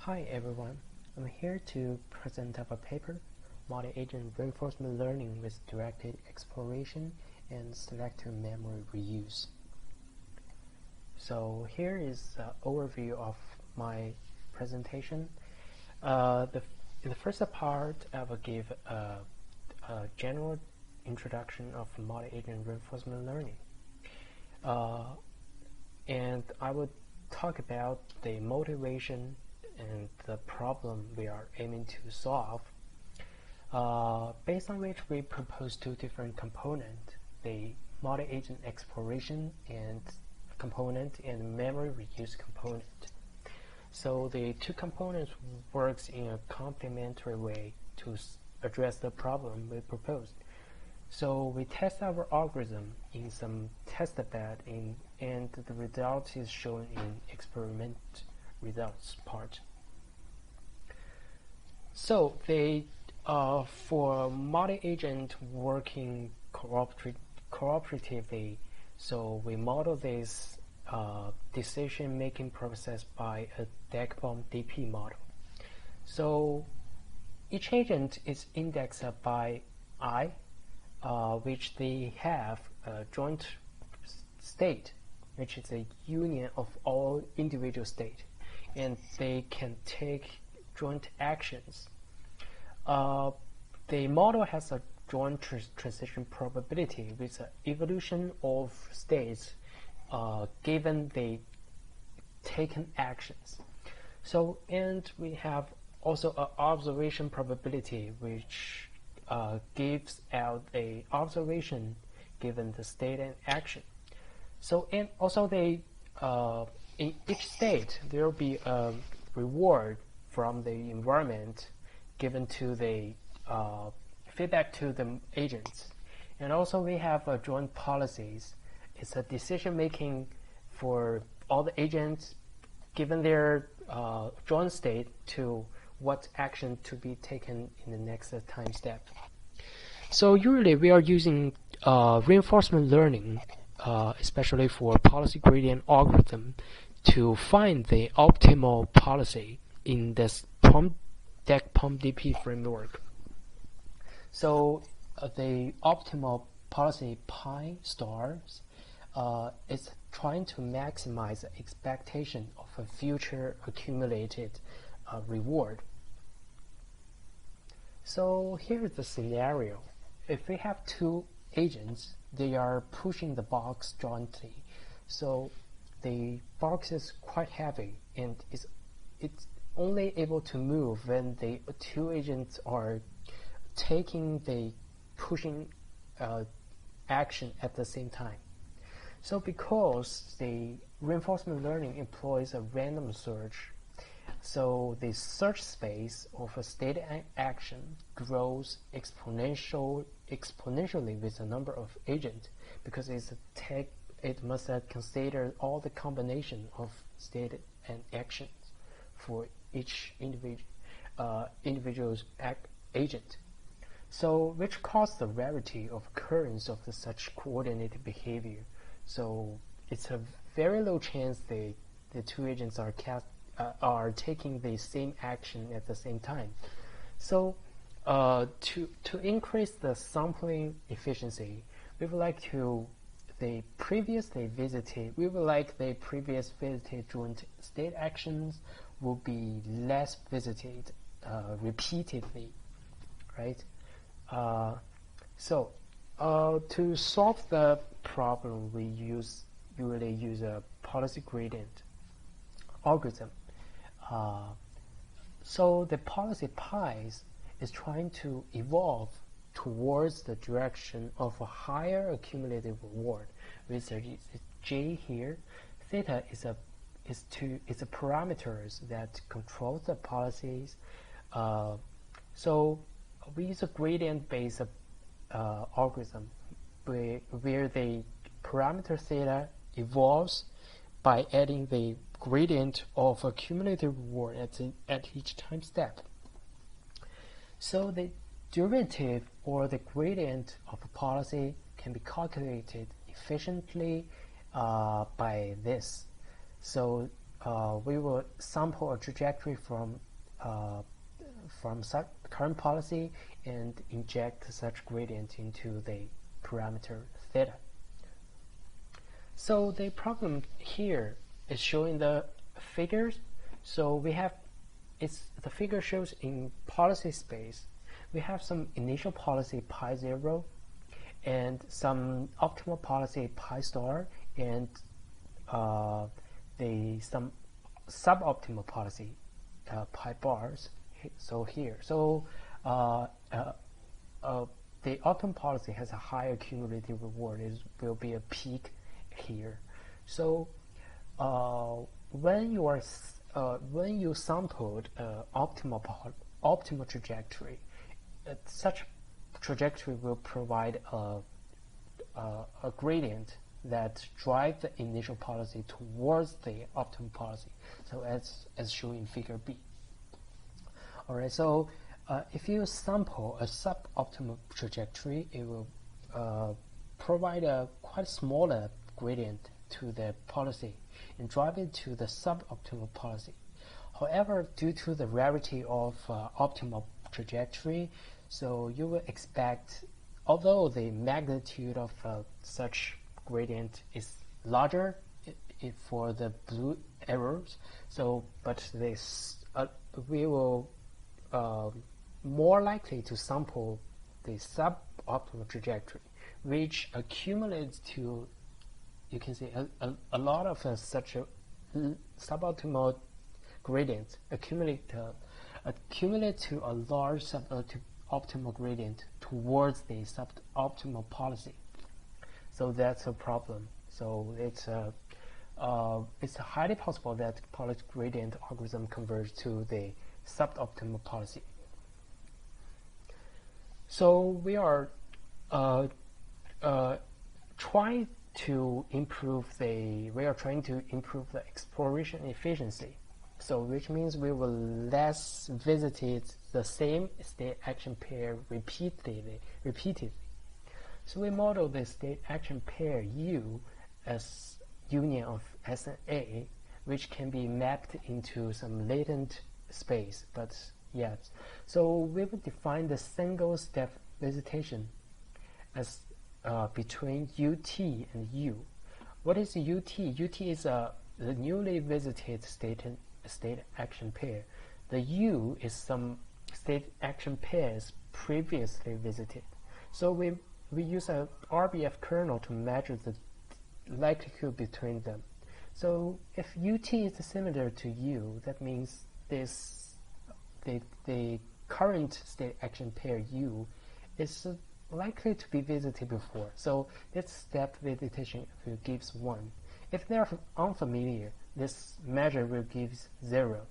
Hi everyone, I'm here to present our paper, Multi-Agent Reinforcement Learning with Directed Exploration and Selective Memory Reuse. So here is an overview of my presentation. In the first part, I will give a general introduction of multi-agent reinforcement learning. And I would talk about the motivation and the problem we are aiming to solve, based on which we propose two different components, the multi-agent exploration and component and memory reuse component. So the two components works in a complementary way to address the problem we proposed. So we test our algorithm in some test bed and the result is shown in experiment results part. So for multi-agent working cooperatively, so we model this decision-making process by a DEC-BOM DP model. So each agent is indexed by I, which they have a joint state, which is a union of all individual states, and they can take joint actions. The model has a joint transition probability with an evolution of states given the taken actions. So, and we have also an observation probability which gives out a observation given the state and action. So, and also in each state there will be a reward from the environment given to the feedback to the agents. And also we have joint policies. It's a decision making for all the agents given their joint state to what action to be taken in the next time step. So usually we are using reinforcement learning, especially for policy gradient algorithm, to find the optimal policy in this DEC-BOM DP framework. So the optimal policy pi stars is trying to maximize the expectation of a future accumulated reward. So here's the scenario. If we have two agents, they are pushing the box jointly. So the box is quite heavy and it's only able to move when the two agents are taking the pushing action at the same time. So because the reinforcement learning employs a random search, so the search space of a state action grows exponentially with the number of agents, because it must consider all the combination of state and actions for each individual's agent. So which causes the rarity of occurrence of such coordinated behavior. So it's a very low chance the two agents are taking the same action at the same time. So to increase the sampling efficiency, we would like the previously visited joint state actions will be less visited repeatedly, right? So to solve the problem, we usually use a policy gradient algorithm. So the policy pies is trying to evolve towards the direction of a higher accumulated reward, with J here. Theta is a parameters that controls the policies. So we use a gradient-based algorithm where the parameter theta evolves by adding the gradient of accumulated reward at each time step. So the derivative or the gradient of a policy can be calculated efficiently by this. So we will sample a trajectory from current policy and inject such gradient into the parameter theta. So the problem here is showing the figures. So we have the figure shows in policy space. We have some initial policy pi 0 and some optimal policy pi star and some suboptimal policy pi bars. So here, the optimal policy has a higher cumulative reward. It will be a peak here. So when you sampled optimal trajectory, such trajectory will provide a gradient that drive the initial policy towards the optimal policy. So as shown in figure B. All right. So if you sample a suboptimal trajectory, it will provide a quite smaller gradient to the policy and drive it to the suboptimal policy. However, due to the rarity of optimal trajectory, so you will expect, although the magnitude of such gradient is larger for the blue arrows, so but this we will more likely to sample the suboptimal trajectory, which accumulates to, you can see a lot of such a suboptimal gradients accumulate to a large suboptimal gradient towards the suboptimal policy. So that's a problem. So it's highly possible that policy gradient algorithm converges to the suboptimal policy. So we are trying to improve the exploration efficiency. So which means we will less visit the same state action pair repeatedly. So we model the state action pair U as union of S and A, which can be mapped into some latent space, but yet. So we will define the single step visitation as between UT and U. What is UT? UT is the newly visited state action pair. The U is some state action pairs previously visited. So we use a RBF kernel to measure the likelihood between them. So if UT is similar to U, that means the current state action pair U is likely to be visited before. So this step visitation gives 1. If they are unfamiliar, this measure will give 0.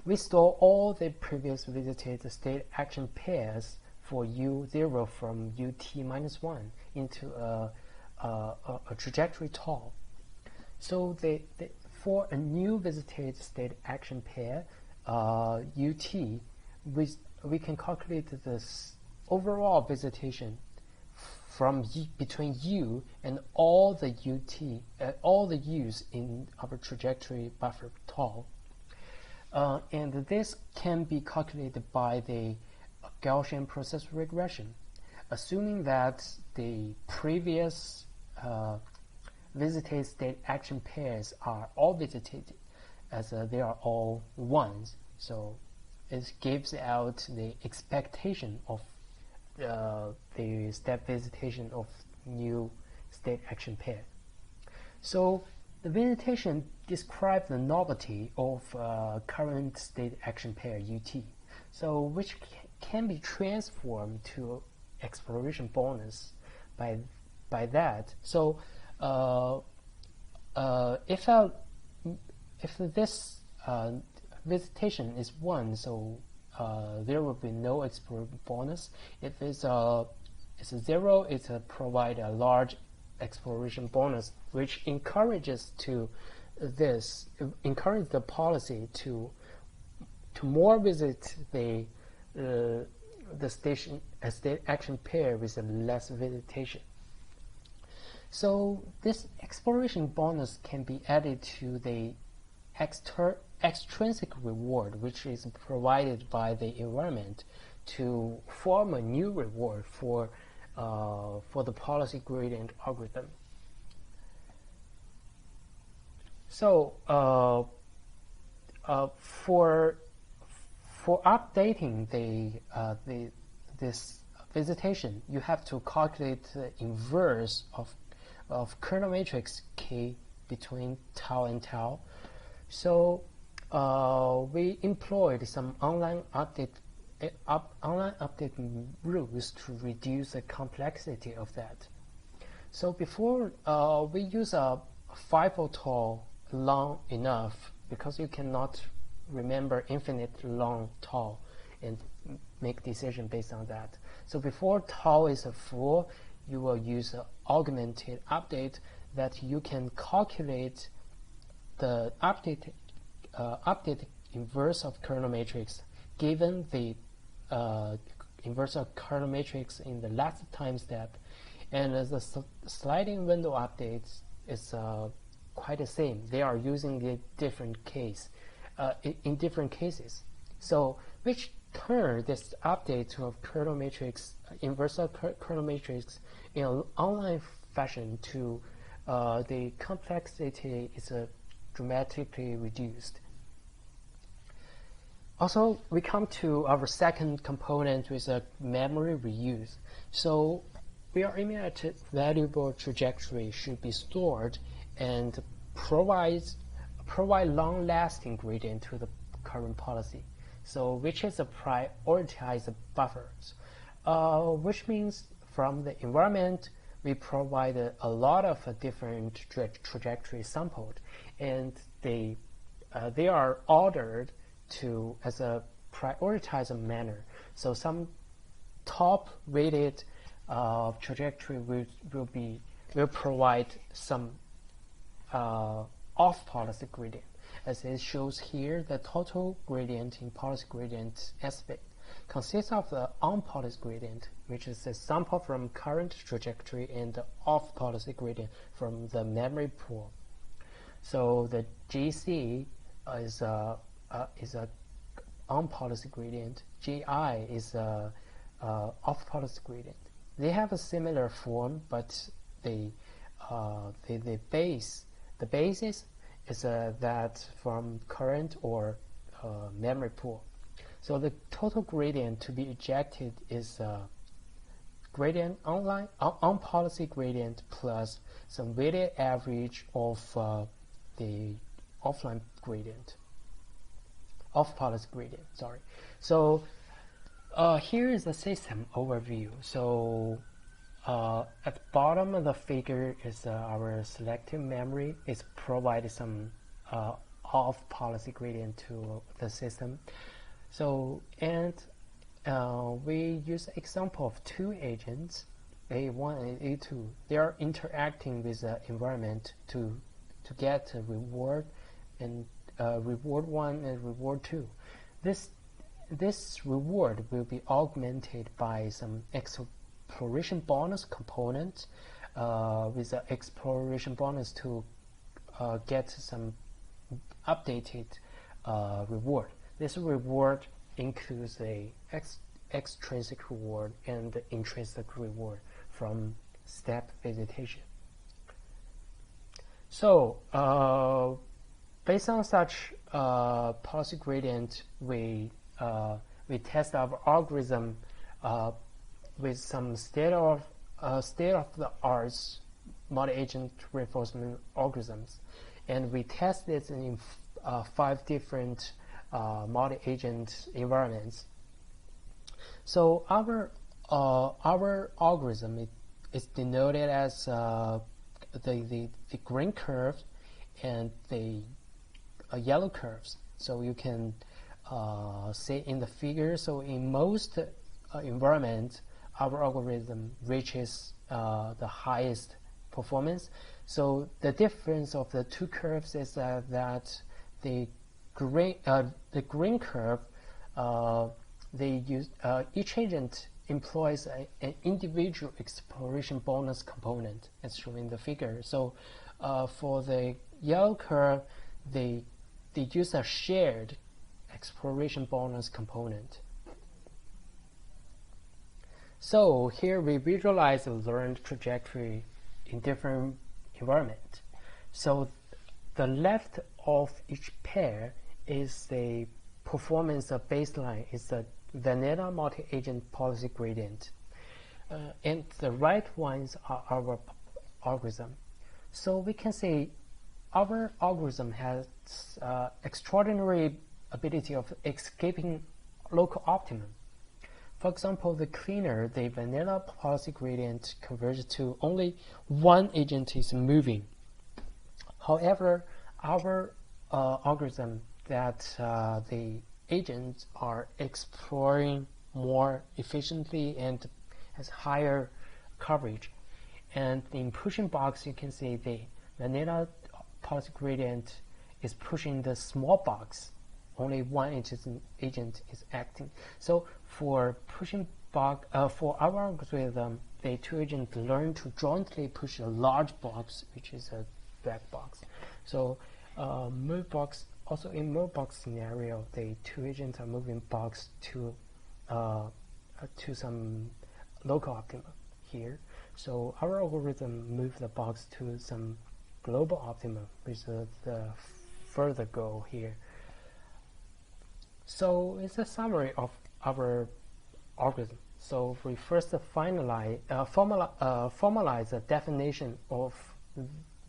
We store all the previous visited state action pairs for U0 from UT-1 into a trajectory tau. So for a new visited state action pair, UT, we can calculate this overall visitation from between U and all the all the U's in our trajectory buffer tau. And this can be calculated by the Gaussian process regression, assuming that the previous visited state action pairs are all visited, as they are all 1s. So it gives out the expectation of the step visitation of new state action pair. So the visitation describes the novelty of current state action pair UT, so which can be transformed to exploration bonus by that. So if this visitation is 1, so there will be no exploration bonus. If it's a 0, it provide a large exploration bonus, which encourages the policy to more visit the state action pair with a less visitation. So this exploration bonus can be added to the extrinsic reward, which is provided by the environment, to form a new reward for the policy gradient algorithm. So for updating this visitation, you have to calculate the inverse of kernel matrix K between tau and tau. So we employed some online update rules to reduce the complexity of that. So before we use a FIFO tau long enough, because you cannot remember infinite long tau and make decision based on that. So before tau is full, you will use an augmented update that you can calculate the update inverse of kernel matrix given the inverse of kernel matrix in the last time step, and the sliding window updates is quite the same. They are using a different case in different cases. So which turn this update of kernel matrix, inverse of kernel matrix, in an online fashion to the complexity is dramatically reduced. Also, we come to our second component, with a memory reuse. So we are aiming at valuable trajectory should be stored and provide long-lasting gradient to the current policy. So which is a prioritized buffers, which means from the environment we provide a lot of different trajectory sampled, and they are ordered to as a prioritized manner. So some top rated trajectory will provide some off policy gradient. As it shows here, the total gradient in policy gradient aspect consists of the on policy gradient, which is a sample from current trajectory, and the off policy gradient from the memory pool. So the GC is a on policy gradient. GI is a off policy gradient. They have a similar form, but the basis is that from current or memory pool. So the total gradient to be ejected is gradient on policy gradient plus some weighted average of the offline gradient, off policy gradient. Sorry. So here is the system overview. So at the bottom of the figure is our selective memory. It provides some off policy gradient to the system. So, and we use example of two agents, A1 and A2. They are interacting with the environment to get a reward, and reward 1 and reward 2. This reward will be augmented by some exploration bonus component with the exploration bonus to get some updated reward. This reward includes a extrinsic reward and the intrinsic reward from step visitation. So based on such policy gradient, we test our algorithm with some state-of-the-art multi-agent reinforcement algorithms, and we test it in 5 different multi-agent environments. So our algorithm is denoted as the green curve and the yellow curves. So you can see in the figure. So in most environments, our algorithm reaches the highest performance. So the difference of the two curves is that the green curve, each agent employs an individual exploration bonus component, as shown in the figure. So for the yellow curve, the they use a shared exploration bonus component. So here we visualize the learned trajectory in different environments. So the left of each pair is the performance baseline, is the vanilla multi-agent policy gradient. And the right ones are our algorithm. So we can say our algorithm has extraordinary ability of escaping local optimum. For example, the cleaner, the vanilla policy gradient converges to only one agent is moving. However, our algorithm that the agents are exploring more efficiently and has higher coverage. And in pushing box, you can see the vanilla policy gradient is pushing the small box. Only one agent is acting. So for pushing box, for our algorithm, the two agents learn to jointly push a large box, which is a black box. So move box, also in move box scenario, the two agents are moving box to some local optimum here. So our algorithm moves the box to some global optimum, which is the further goal here. So it's a summary of our algorithm. So we first formalize the definition of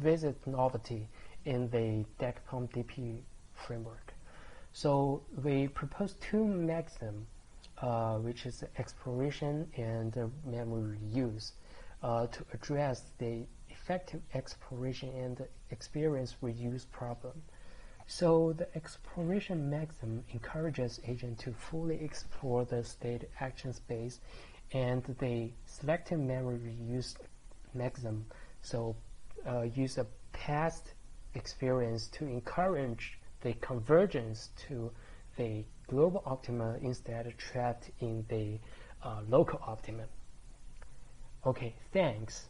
visit novelty in the DECPOM DP framework. So we propose two maxims, which is exploration and memory reuse, to address the effective exploration and experience reuse problem. So the exploration maxim encourages agents to fully explore the state action space, and the selective memory reuse maxim so use a past experience to encourage the convergence to the global optima instead trapped in the local optimum. Okay, thanks.